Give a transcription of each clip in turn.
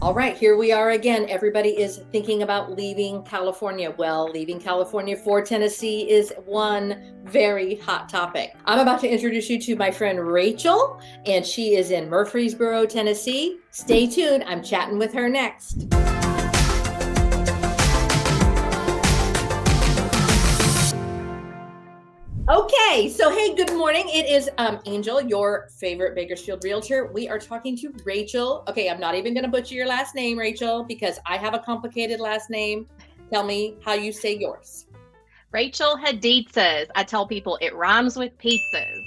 All right, here we are again. Everybody is thinking about leaving California. Well, leaving California for Tennessee is one very hot topic. I'm about to introduce you to my friend Rachael, and she is in Murfreesboro, Tennessee. Stay tuned. I'm chatting with her next. Okay, so hey, good morning. It is Angel, your favorite Bakersfield realtor. We are talking to Rachael. Okay, I'm not even going to butcher your last name, Rachael, because I have a complicated last name. Tell me how you say yours. Rachael Hadidsaz. I tell people it rhymes with pizzas.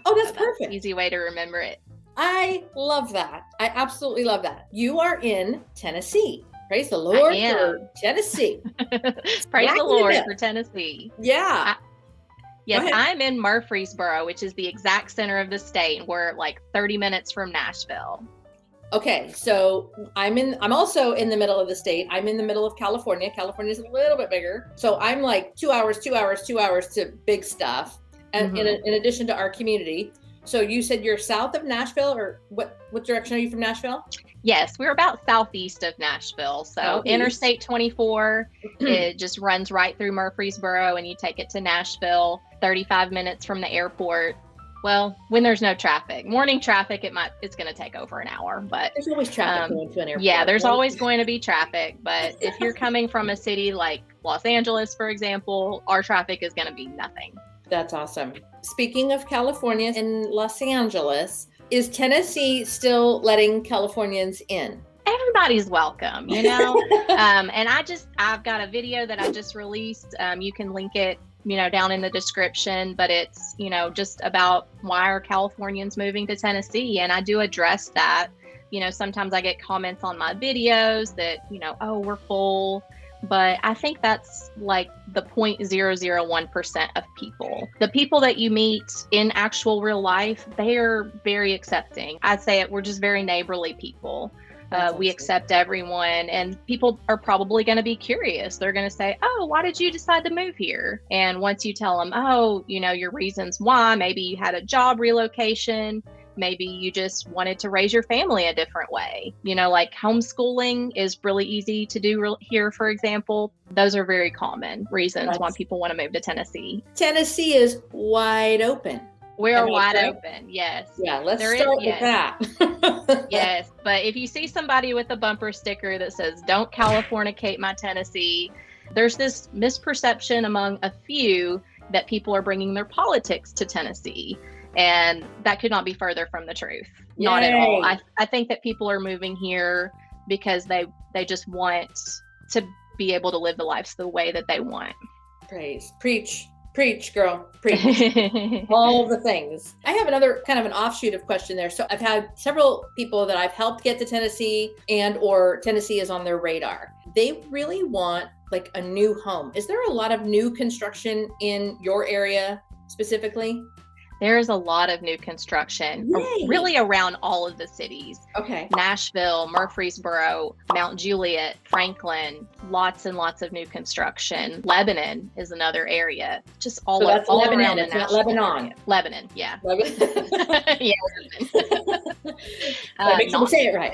Oh, that's perfect. Easy way to remember it. I love that. I absolutely love that. You are in Tennessee. Praise the Lord for Tennessee. Praise the Lord for Tennessee. Yeah. Yes, I'm in Murfreesboro, which is the exact center of the state. We're like 30 minutes from Nashville. Okay, so I'm also in the middle of the state. I'm in the middle of California. California's a little bit bigger. So I'm like 2 hours to big stuff. And in addition to our community. So you said you're south of Nashville, or what direction are you from Nashville? Yes, we're about southeast of Nashville. So southeast. Interstate 24, it just runs right through Murfreesboro and you take it to Nashville, 35 minutes from the airport. Well, when there's no traffic. Morning traffic, it's going to take over an hour, but there's always traffic going to an airport. Yeah, there's always going to be traffic, but if you're coming from a city like Los Angeles, for example, our traffic is going to be nothing. That's awesome. Speaking of California and Los Angeles, is Tennessee still letting Californians in? Everybody's welcome, you know? And I've got a video that I just released. You can link it, down in the description, but it's, just about why are Californians moving to Tennessee? And I do address that. Sometimes I get comments on my videos that, oh, we're full. But I think that's like the 0.001% of people. The people that you meet in actual real life, they are very accepting. I'd say we're just very neighborly people. We accept everyone, and people are probably going to be curious. They're going to say, oh, why did you decide to move here? And once you tell them, oh, your reasons why, maybe you had a job relocation, maybe you just wanted to raise your family a different way. Like homeschooling is really easy to do here, for example. Those are very common reasons why people want to move to Tennessee. Tennessee is wide open. We're wide open, yes. Yeah, let's start with that. Yes, but if you see somebody with a bumper sticker that says, don't Californicate my Tennessee, there's this misperception among a few that people are bringing their politics to Tennessee. And that could not be further from the truth. Yay. Not at all. I think that people are moving here because they just want to be able to live the lives the way that they want. Preach, girl, preach. All the things. I have another kind of an offshoot of question there. So I've had several people that I've helped get to Tennessee or Tennessee is on their radar. They really want like a new home. Is there a lot of new construction in your area specifically? There's a lot of new construction, really around all of the cities. Okay. Nashville, Murfreesboro, Mount Juliet, Franklin, lots and lots of new construction. Lebanon is another area, just all Lebanon, around the it's Nashville not Lebanon. area. Lebanon, yeah. Yeah. Make sure we say it right.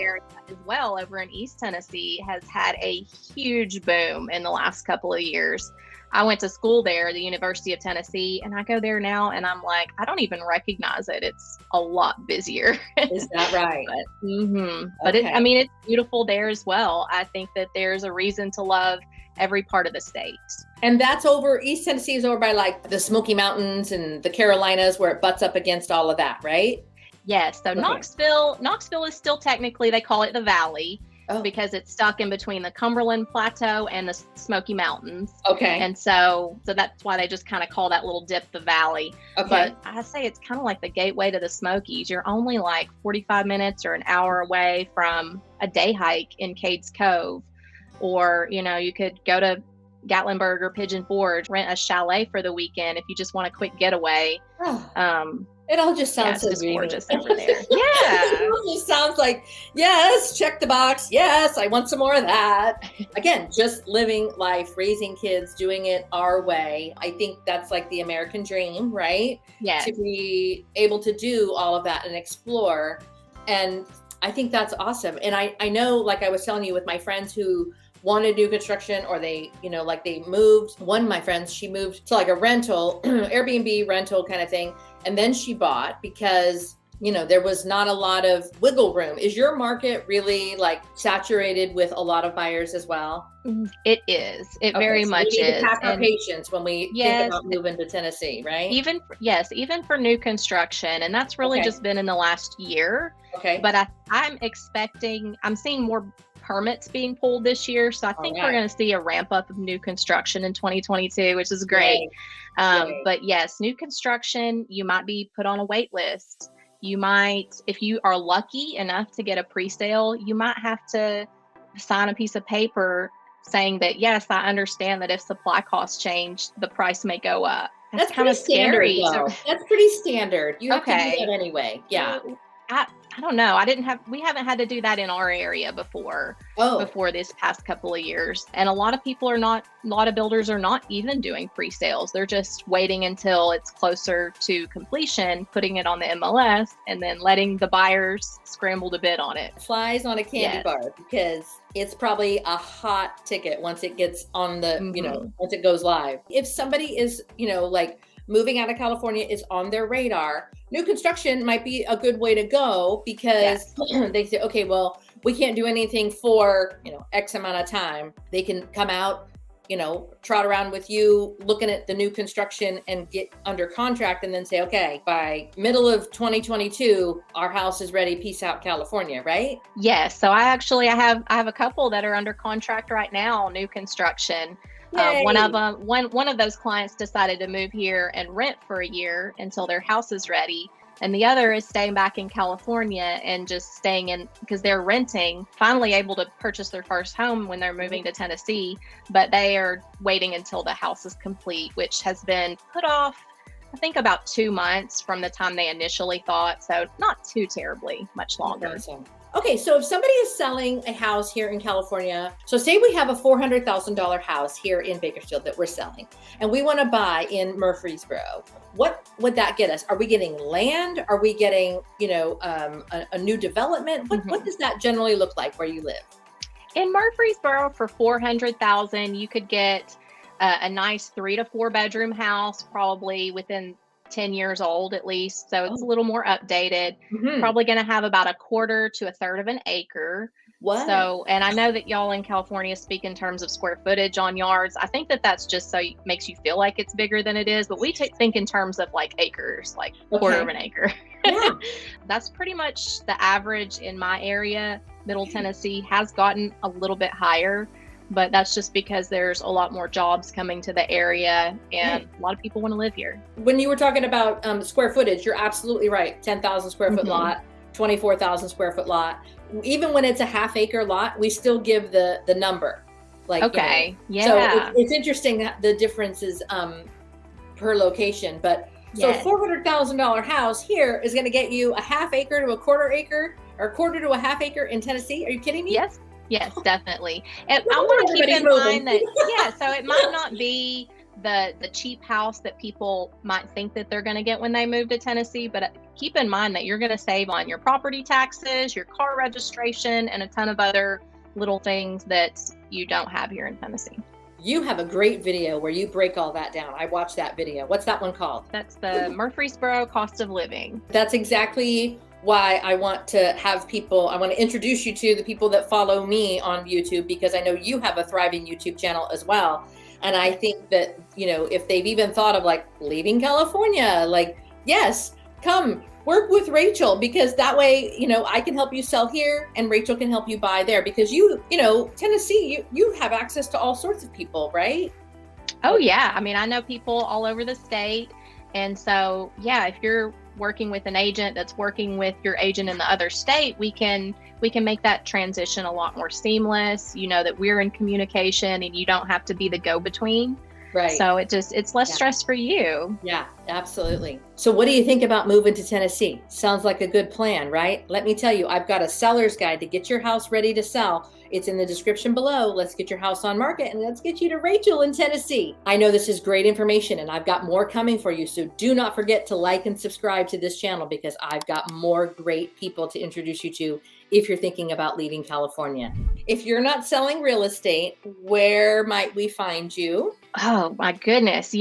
As well, over in East Tennessee, has had a huge boom in the last couple of years. I went to school there, the University of Tennessee, and I go there now and I'm like, I don't even recognize it. It's a lot busier. Is that right? But it's beautiful there as well. I think that there's a reason to love every part of the state. And that's East Tennessee is over by like the Smoky Mountains and the Carolinas where it butts up against all of that, right? Yes. So Knoxville is still technically, they call it the Valley. Oh. Because it's stuck in between the Cumberland Plateau and the Smoky Mountains. Okay. And so that's why they just kind of call that little dip the Valley. Okay. But I say it's kind of like the gateway to the Smokies. You're only like 45 minutes or an hour away from a day hike in Cades Cove. Or, you could go to Gatlinburg or Pigeon Forge, rent a chalet for the weekend if you just want a quick getaway. Oh. It all just sounds so gorgeous over there. Yeah. It all just sounds like, yes, check the box. Yes, I want some more of that. Again, just living life, raising kids, doing it our way. I think that's like the American dream, right? Yes. To be able to do all of that and explore. And I think that's awesome. And I know, like I was telling you, with my friends who wanted new construction, or they, like they moved. One of my friends, she moved to like a rental, Airbnb rental kind of thing. And then she bought because, there was not a lot of wiggle room. Is your market really like saturated with a lot lot as well? It is. It Okay, very so much we need is. to pack our And patience when we think about moving to Tennessee, right? even for new construction, and that's really Okay. just been in the last year. Okay. But I'm seeing more permits being pulled this year, so I think we're going to see a ramp up of new construction in 2022, which is great. Yay. But yes, new construction, you might be put on a wait list. You might, if you are lucky enough to get a pre-sale, you might have to sign a piece of paper saying that, yes, I understand that if supply costs change, the price may go up. That's kind of scary. Though. That's pretty standard. You have to do Okay. that anyway. Yeah. I don't know. We haven't had to do that in our area before this past couple of years. And a lot of builders are not even doing pre-sales. They're just waiting until it's closer to completion, putting it on the MLS, and then letting the buyers scramble to bid on it. Flies on a candy bar, because it's probably a hot ticket once it gets on the, once it goes live. If somebody is, like moving out of California is on their radar, new construction might be a good way to go, because they say, okay, well, we can't do anything for, X amount of time. They can come out, trot around with you, looking at the new construction and get under contract, and then say, okay, by middle of 2022, our house is ready. Peace out, California, right? Yes. So I have a couple that are under contract right now, new construction. One of those clients decided to move here and rent for a year until their house is ready. And the other is staying back in California and just staying in, because they're renting, finally able to purchase their first home when they're moving to Tennessee, but they are waiting until the house is complete, which has been put off, I think, about 2 months from the time they initially thought. So not too terribly much longer. Awesome. Okay, so if somebody is selling a house here in California, so say we have a $400,000 house here in Bakersfield that we're selling, and we want to buy in Murfreesboro, what would that get us? Are we getting land? Are we getting, a new development? What does that generally look like where you live? In Murfreesboro, for $400,000, you could get a nice 3 to 4 bedroom house, probably within 10 years old at least. So it's a little more updated. Probably going to have about 1/4 to 1/3 of an acre. What? So, and I know that y'all in California speak in terms of square footage on yards. I think that's just so it makes you feel like it's bigger than it is, but we think in terms of like acres, like 1/4 of an acre. Yeah. That's pretty much the average in my area. Middle Tennessee has gotten a little bit higher, but that's just because there's a lot more jobs coming to the area, and a lot of people want to live here. When you were talking about square footage, you're absolutely right. 10,000 square foot lot, 24,000 square foot lot. Even when it's a half acre lot, we still give the number. Like, okay. Yeah. So it's interesting that the differences per location. But so $400,000 house here is going to get you a half acre to a 1/4 acre, or 1/4 to a half acre in Tennessee. Are you kidding me? Yes, definitely. And I want to keep in mind that, so it might not be the cheap house that people might think that they're going to get when they move to Tennessee, but keep in mind that you're going to save on your property taxes, your car registration, and a ton of other little things that you don't have here in Tennessee. You have a great video where you break all that down. I watched that video. What's that one called? That's the Murfreesboro cost of living. That's exactly why I want to introduce you to the people that follow me on YouTube, because I know you have a thriving YouTube channel as well. And I think that, if they've even thought of like leaving California, like, yes, come work with Rachael, because that way, I can help you sell here and Rachael can help you buy there, because Tennessee, you have access to all sorts of people, right? Oh yeah. I mean, I know people all over the state. And so, if you're working with an agent that's working with your agent in the other state, we can make that transition a lot more seamless. That we're in communication and you don't have to be the go-between. Right. So it's less stress for you. Yeah, absolutely. So what do you think about moving to Tennessee? Sounds like a good plan, right? Let me tell you, I've got a seller's guide to get your house ready to sell. It's in the description below. Let's get your house on market and let's get you to Rachael in Tennessee. I know this is great information and I've got more coming for you. So do not forget to like and subscribe to this channel, because I've got more great people to introduce you to if you're thinking about leaving California? If you're not selling real estate, where might we find you? Oh my goodness.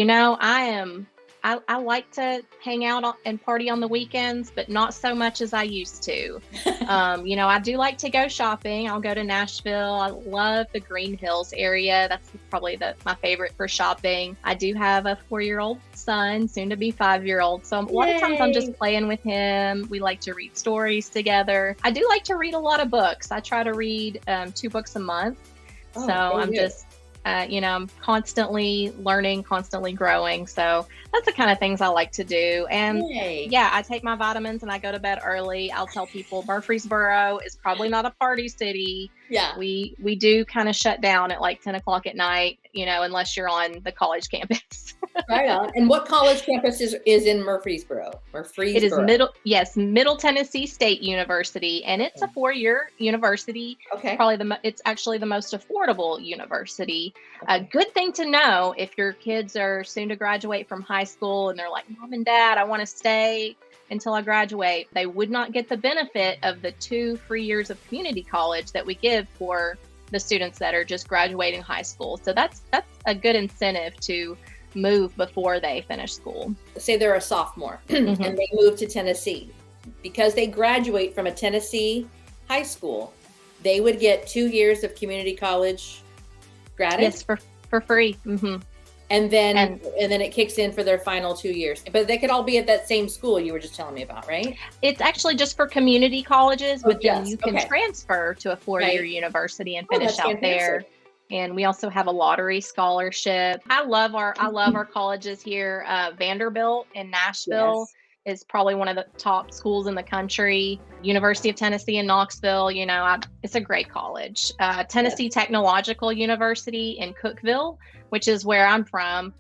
I like to hang out and party on the weekends, but not so much as I used to. I do like to go shopping. I'll go to Nashville. I love the Green Hills area. That's probably my favorite for shopping. I do have a 4-year-old son, soon to be 5-year-old. So a lot of times I'm just playing with him. We like to read stories together. I do like to read a lot of books. I try to read 2 books a month. So I'm just I'm constantly learning, constantly growing. So that's the kind of things I like to do. And I take my vitamins and I go to bed early. I'll tell people Murfreesboro is probably not a party city. Yeah. We do kind of shut down at like 10 o'clock at night, unless you're on the college campus. Right on. And what college campus is in Murfreesboro? It is Middle Tennessee State University, and it's a 4-year university. Okay. It's actually the most affordable university. A good thing to know if your kids are soon to graduate from high school and they're like, Mom and Dad, I want to stay until I graduate. They would not get the benefit of the 2 free years of community college that we give for the students that are just graduating high school. So that's a good incentive to move before they finish school. Say they're a sophomore and they move to Tennessee. Because they graduate from a Tennessee high school, they would get 2 years of community college gratis? Yes, for free. Mm-hmm. And then it kicks in for their final 2 years. But they could all be at that same school you were just telling me about, right? It's actually just for community colleges, but then you can transfer to a 4-year university and finish out there. And we also have a lottery scholarship. I love our colleges here. Vanderbilt in Nashville is probably one of the top schools in the country. University of Tennessee in Knoxville, it's a great college. Tennessee Technological University in Cookeville, which is where I'm from.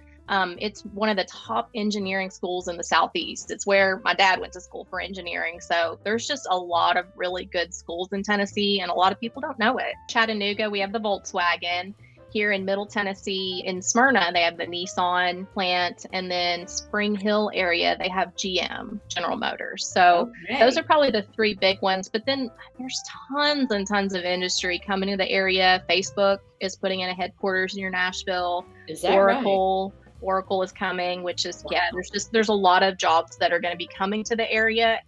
It's one of the top engineering schools in the Southeast. It's where my dad went to school for engineering. So there's just a lot of really good schools in Tennessee, and a lot of people don't know it. Chattanooga, we have the Volkswagen. Here in Middle Tennessee, in Smyrna, they have the Nissan plant. And then Spring Hill area, they have GM, General Motors. So those are probably the 3 big ones. But then there's tons and tons of industry coming to the area. Facebook is putting in a headquarters near Nashville. Is that Oracle. Right? Oracle is coming, which is, there's a lot of jobs that are going to be coming to the area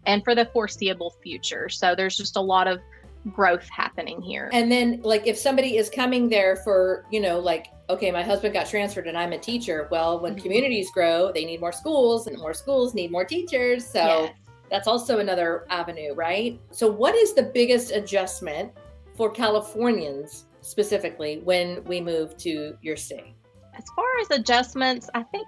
and for the foreseeable future. So there's just a lot of growth happening here. And then like if somebody is coming there for, okay, my husband got transferred and I'm a teacher. Well, when communities grow, they need more schools and more schools need more teachers. So that's also another avenue, right? So what is the biggest adjustment for Californians specifically when we move to your state? As far as adjustments, I think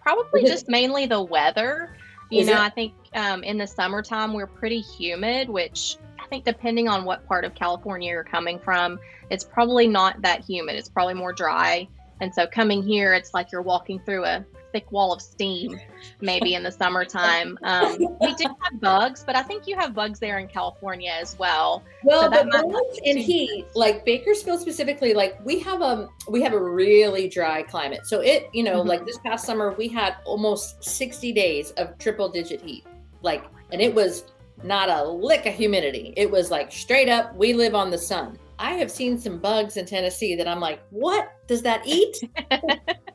probably just mainly the weather. I think in the summertime, we're pretty humid, which I think depending on what part of California you're coming from, it's probably not that humid. It's probably more dry. And so coming here, it's like you're walking through a thick wall of steam, maybe in the summertime. We do have bugs, but I think you have bugs there in California as well. Well, so the bugs and heat, like Bakersfield specifically, like we have a really dry climate. So it, like this past summer, we had almost 60 days of triple digit heat. And it was not a lick of humidity. It was like straight up, we live on the sun. I have seen some bugs in Tennessee that I'm like, what does that eat?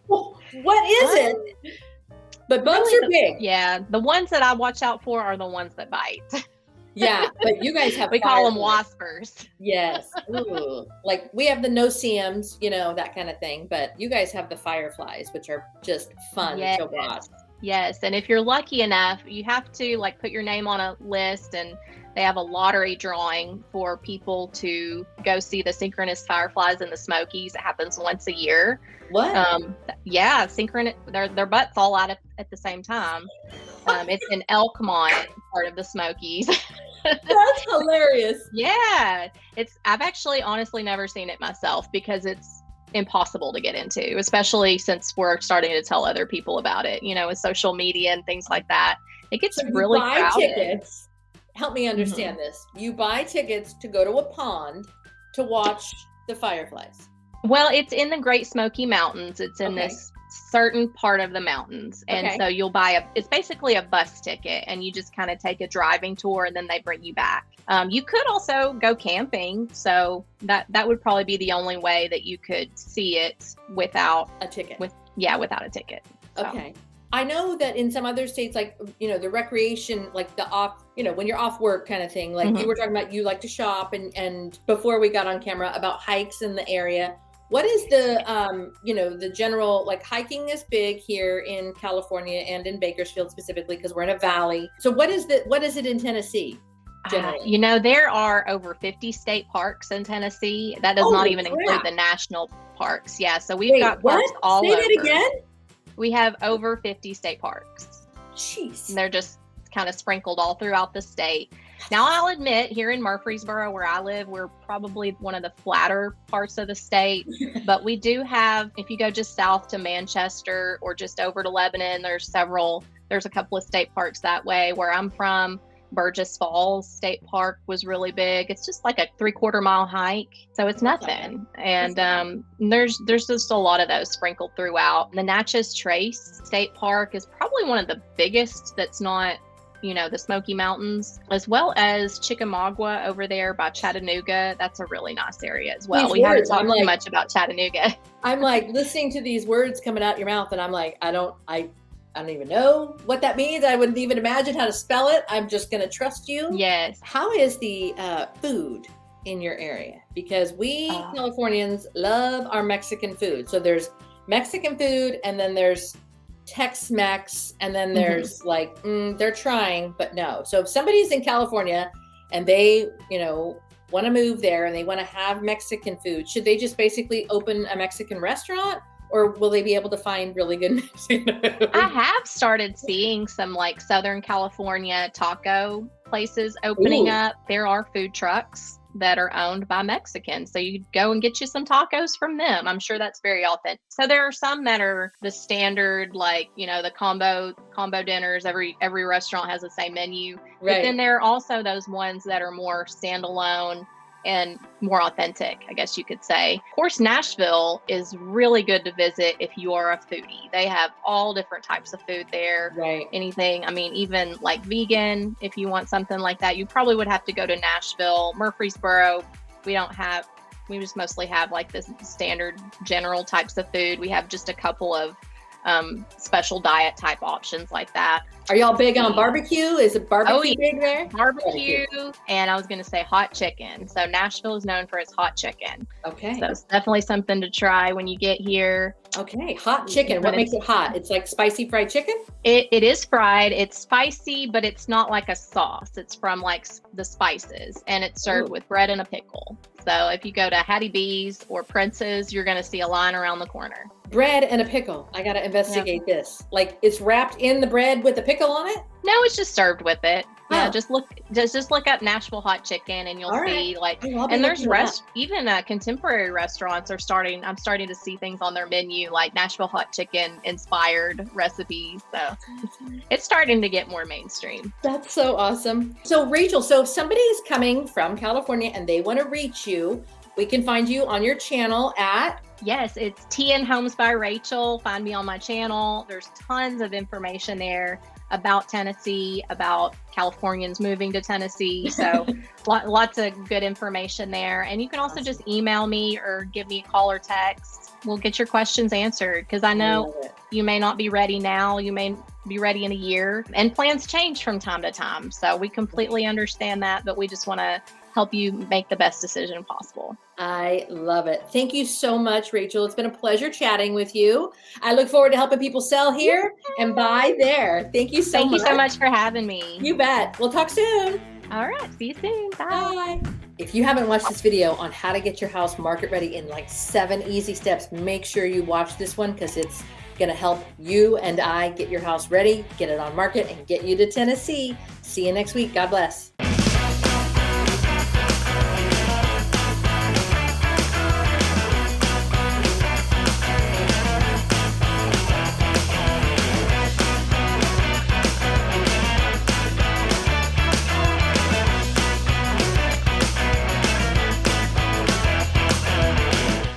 What is it? But bugs are big. Yeah. The ones that I watch out for are the ones that bite. Yeah. But you guys have, we call them waspers. Yes. Ooh. Like we have the no-see-ums, that kind of thing. But you guys have the fireflies, which are just fun to watch. Yes. And if you're lucky enough, you have to put your name on a list, and they have a lottery drawing for people to go see the synchronous fireflies in the Smokies. It happens once a year. What? Synchronous. Their butts all out at the same time. It's in Elkmont, part of the Smokies. That's hilarious. Yeah. I've actually honestly never seen it myself because it's impossible to get into, especially since we're starting to tell other people about it, with social media and things like that. It gets really crowded. Tickets. Help me understand this. You buy tickets to go to a pond to watch the fireflies. Well, it's in the Great Smoky Mountains. It's in this certain part of the mountains. And Okay. so you'll buy it's basically a bus ticket, and you just kind of take a driving tour, and then they bring you back. You could also go camping. So that would probably be the only way that you could see it without a ticket. Without a ticket. So. Okay. I know that in some other states, like, the recreation, like the off, when you're off work kind of thing, like you were talking about, you like to shop, and before we got on camera about hikes in the area. What is the, the general, like, hiking is big here in California and in Bakersfield specifically, because we're in a valley. So what is it in Tennessee? There are over 50 state parks in Tennessee. That does not even include the national parks. Yeah. So we've got parks all over. Say that again? We have over 50 state parks. Jeez. And they're just kind of sprinkled all throughout the state. Now, I'll admit, here in Murfreesboro, where I live, we're probably one of the flatter parts of the state. But we do have, if you go just south to Manchester or just over to Lebanon, there's a couple of state parks that way. Where I'm from, Burgess Falls State Park was really big. It's just like a 3/4 mile hike. So it's nothing. And there's just a lot of those sprinkled throughout. The Natchez Trace State Park is probably one of the biggest that's not, the Smoky Mountains, as well as Chickamauga over there by Chattanooga. That's a really nice area as well. We haven't talked too much about Chattanooga. I'm like listening to these words coming out your mouth, and I'm like, I don't even know what that means. I wouldn't even imagine how to spell it. I'm just going to trust you. Yes. How is the food in your area? Because we Californians love our Mexican food. So there's Mexican food, and then there's Tex-Mex, and then there's they're trying, but no. So if somebody's in California and they, want to move there and they want to have Mexican food, should they just basically open a Mexican restaurant? Or will they be able to find really good Mexican food? I have started seeing some Southern California taco places opening up. There are food trucks that are owned by Mexicans. So you go and get you some tacos from them. I'm sure that's very authentic. So there are some that are the standard, the combo dinners. Every restaurant has the same menu. Right. But then there are also those ones that are more standalone and more authentic, I guess you could say. Of course, Nashville is really good to visit if you are a foodie. They have all different types of food there. Right. Anything, even vegan, if you want something like that, you probably would have to go to Nashville. Murfreesboro, we just mostly have this standard general types of food. We have just a couple of special diet type options like that. Are y'all big on barbecue? Is it barbecue big there? Barbecue, and I was going to say hot chicken. So Nashville is known for its hot chicken. Okay. So it's definitely something to try when you get here. Okay, hot chicken. What makes it hot? It's like spicy fried chicken? It is fried. It's spicy, but it's not like a sauce. It's from the spices, and it's served with bread and a pickle. So if you go to Hadadsiz or Prince's, you're going to see a line around the corner. Bread and a pickle. I got to investigate this. It's wrapped in the bread with a pickle on it? No, it's just served with it. Yeah, just look up Nashville hot chicken, and you'll see and there's even contemporary restaurants I'm starting to see things on their menu like Nashville hot chicken inspired recipes. So it's starting to get more mainstream. That's so awesome. So Rachel, if somebody is coming from California and they want to reach you, we can find you on your channel at... Yes, it's TN Homes by Rachael. Find me on my channel. There's tons of information there about Tennessee, about Californians moving to Tennessee. So lots of good information there. And you can also just email me or give me a call or text. We'll get your questions answered, because I know you may not be ready now. You may be ready in a year, and plans change from time to time. So we completely understand that, but we just want to help you make the best decision possible. I love it. Thank you so much, Rachel. It's been a pleasure chatting with you. I look forward to helping people sell here and buy there. Thank you so much. Thank you so much for having me. You bet. We'll talk soon. All right. See you soon. Bye. Bye. If you haven't watched this video on how to get your house market ready in 7 easy steps, make sure you watch this one, because it's going to help you and I get your house ready, get it on market, and get you to Tennessee. See you next week. God bless.